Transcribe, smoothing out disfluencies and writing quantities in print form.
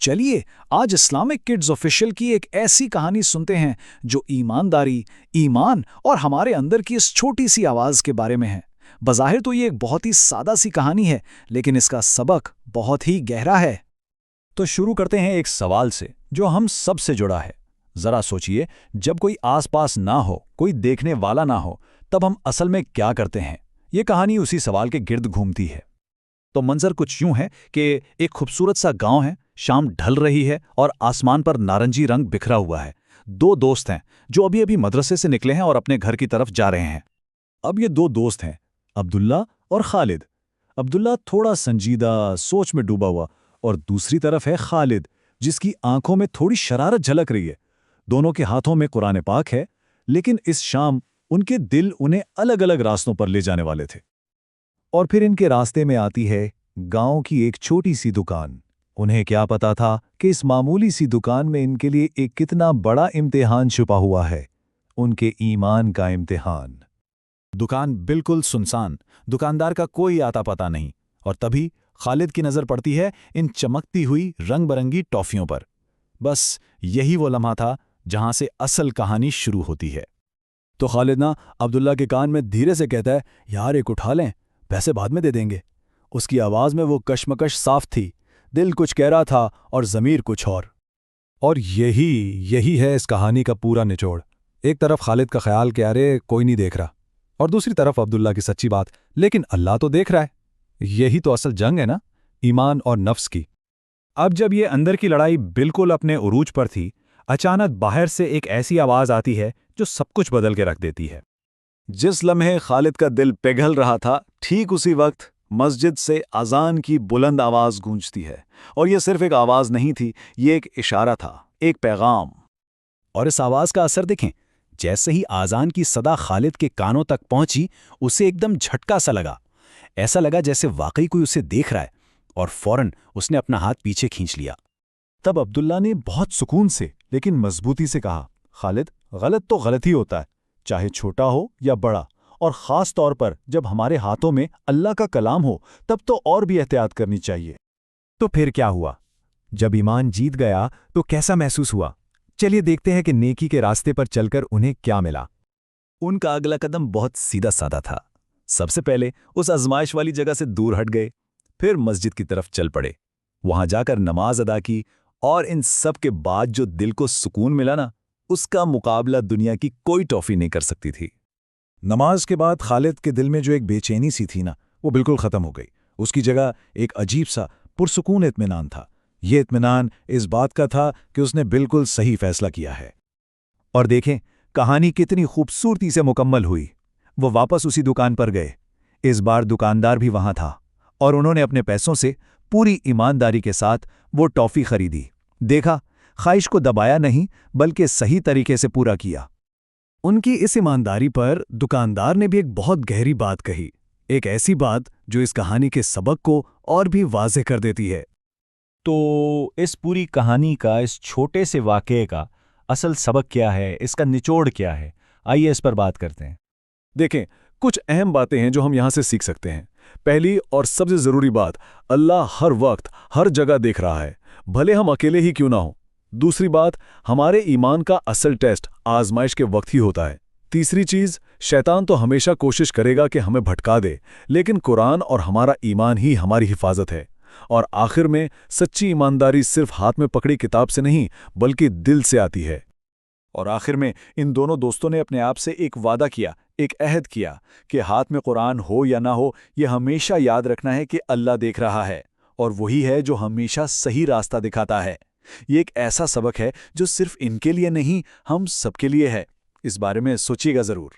چلیے آج Islamic kids official کی ایک ایسی کہانی سنتے ہیں جو ایمانداری، ایمان اور ہمارے اندر کی اس چھوٹی سی آواز کے بارے میں ہے۔ بظاہر تو یہ ایک بہت ہی سادہ سی کہانی ہے، لیکن اس کا سبق بہت ہی گہرا ہے۔ تو شروع کرتے ہیں ایک سوال سے جو ہم سب سے جڑا ہے۔ ذرا سوچئے، جب کوئی آس پاس نہ ہو، کوئی دیکھنے والا نہ ہو، تب ہم اصل میں کیا کرتے ہیں؟ یہ کہانی اسی سوال کے گرد گھومتی ہے۔ تو منظر کچھ یوں ہے کہ ایک خوبصورت سا گاؤں ہے، شام ڈھل رہی ہے اور آسمان پر نارنجی رنگ بکھرا ہوا ہے۔ دو دوست ہیں جو ابھی مدرسے سے نکلے ہیں اور اپنے گھر کی طرف جا رہے ہیں۔ اب یہ دو دوست ہیں، عبداللہ اور خالد۔ عبداللہ تھوڑا سنجیدہ سوچ میں ڈوبا ہوا، اور دوسری طرف ہے خالد، جس کی آنکھوں میں تھوڑی شرارت جھلک رہی ہے۔ دونوں کے ہاتھوں میں قرآن پاک ہے، لیکن اس شام ان کے دل انہیں الگ الگ راستوں پر لے جانے والے تھے۔ اور پھر ان کے راستے میں آتی ہے گاؤں کی ایک چھوٹی سی دکان۔ انہیں کیا پتا تھا کہ اس معمولی سی دکان میں ان کے لیے ایک کتنا بڑا امتحان چھپا ہوا ہے، ان کے ایمان کا امتحان۔ دکان بالکل سنسان، دکاندار کا کوئی آتا پتا نہیں، اور تبھی خالد کی نظر پڑتی ہے ان چمکتی ہوئی رنگ برنگی ٹافیوں پر۔ بس یہی وہ لمحہ تھا جہاں سے اصل کہانی شروع ہوتی ہے۔ تو خالد عبداللہ کے کان میں دھیرے سے کہتا ہے، یار ایک اٹھا لیں، پیسے بعد میں دے دیں گے۔ اس کی آواز میں وہ کشمکش صاف تھی، دل کچھ کہہ رہا تھا اور ضمیر کچھ اور۔ اور یہی ہے اس کہانی کا پورا نچوڑ۔ ایک طرف خالد کا خیال کہ ارے کوئی نہیں دیکھ رہا، اور دوسری طرف عبداللہ کی سچی بات، لیکن اللہ تو دیکھ رہا ہے۔ یہی تو اصل جنگ ہے نا، ایمان اور نفس کی۔ اب جب یہ اندر کی لڑائی بالکل اپنے عروج پر تھی، اچانک باہر سے ایک ایسی آواز آتی ہے جو سب کچھ بدل کے رکھ دیتی ہے۔ جس لمحے خالد کا دل پگھل رہا تھا، ٹھیک اسی وقت مسجد سے اذان کی بلند آواز گونجتی ہے۔ اور یہ صرف ایک آواز نہیں تھی، یہ ایک اشارہ تھا، ایک پیغام۔ اور اس آواز کا اثر دیکھیں، جیسے ہی اذان کی صدا خالد کے کانوں تک پہنچی، اسے ایک دم جھٹکا سا لگا۔ ایسا لگا جیسے واقعی کوئی اسے دیکھ رہا ہے، اور فوراً اس نے اپنا ہاتھ پیچھے کھینچ لیا۔ تب عبداللہ نے بہت سکون سے لیکن مضبوطی سے کہا، خالد، غلط تو غلط ہی ہوتا ہے، چاہے چھوٹا ہو یا بڑا، اور خاص طور پر جب ہمارے ہاتھوں میں اللہ کا کلام ہو تب تو اور بھی احتیاط کرنی چاہیے۔ تو پھر کیا ہوا؟ جب ایمان جیت گیا تو کیسا محسوس ہوا؟ چلیے دیکھتے ہیں کہ نیکی کے راستے پر چل کر انہیں کیا ملا۔ ان کا اگلا قدم بہت سیدھا سادہ تھا۔ سب سے پہلے اس آزمائش والی جگہ سے دور ہٹ گئے، پھر مسجد کی طرف چل پڑے، وہاں جا کر نماز ادا کی، اور ان سب کے بعد جو دل کو سکون ملا نا، اس کا مقابلہ دنیا کی کوئی ٹافی نہیں کر سکتی تھی۔ نماز کے بعد خالد کے دل میں جو ایک بے چینی سی تھی نا، وہ بالکل ختم ہو گئی۔ اس کی جگہ ایک عجیب سا پرسکون اطمینان تھا۔ یہ اطمینان اس بات کا تھا کہ اس نے بالکل صحیح فیصلہ کیا ہے۔ اور دیکھیں کہانی کتنی خوبصورتی سے مکمل ہوئی۔ وہ واپس اسی دکان پر گئے۔ اس بار دکاندار بھی وہاں تھا، اور انہوں نے اپنے پیسوں سے پوری ایمانداری کے ساتھ وہ ٹافی خریدی۔ دیکھا، خواہش کو دبایا نہیں بلکہ صحیح طریقے سے پورا کیا۔ ان کی اس ایمانداری پر دکاندار نے بھی ایک بہت گہری بات کہی، ایک ایسی بات جو اس کہانی کے سبق کو اور بھی واضح کر دیتی ہے۔ تو اس پوری کہانی کا، اس چھوٹے سے واقعے کا اصل سبق کیا ہے، اس کا نچوڑ کیا ہے؟ آئیے اس پر بات کرتے ہیں۔ دیکھیں، کچھ اہم باتیں ہیں جو ہم یہاں سے سیکھ سکتے ہیں۔ پہلی اور سب سے ضروری بات، اللہ ہر وقت ہر جگہ دیکھ رہا ہے، بھلے ہم اکیلے ہی کیوں نہ ہوں۔ دوسری بات، ہمارے ایمان کا اصل ٹیسٹ آزمائش کے وقت ہی ہوتا ہے۔ تیسری چیز، شیطان تو ہمیشہ کوشش کرے گا کہ ہمیں بھٹکا دے، لیکن قرآن اور ہمارا ایمان ہی ہماری حفاظت ہے۔ اور آخر میں، سچی ایمانداری صرف ہاتھ میں پکڑی کتاب سے نہیں بلکہ دل سے آتی ہے۔ اور آخر میں ان دونوں دوستوں نے اپنے آپ سے ایک وعدہ کیا، ایک عہد کیا کہ ہاتھ میں قرآن ہو یا نہ ہو، یہ ہمیشہ یاد رکھنا ہے کہ اللہ دیکھ رہا ہے، اور وہی ہے جو ہمیشہ صحیح راستہ دکھاتا ہے۔ یہ ایک ایسا سبق ہے جو صرف ان کے لیے نہیں، ہم سب کے لیے ہے۔ اس بارے میں سوچیے گا ضرور۔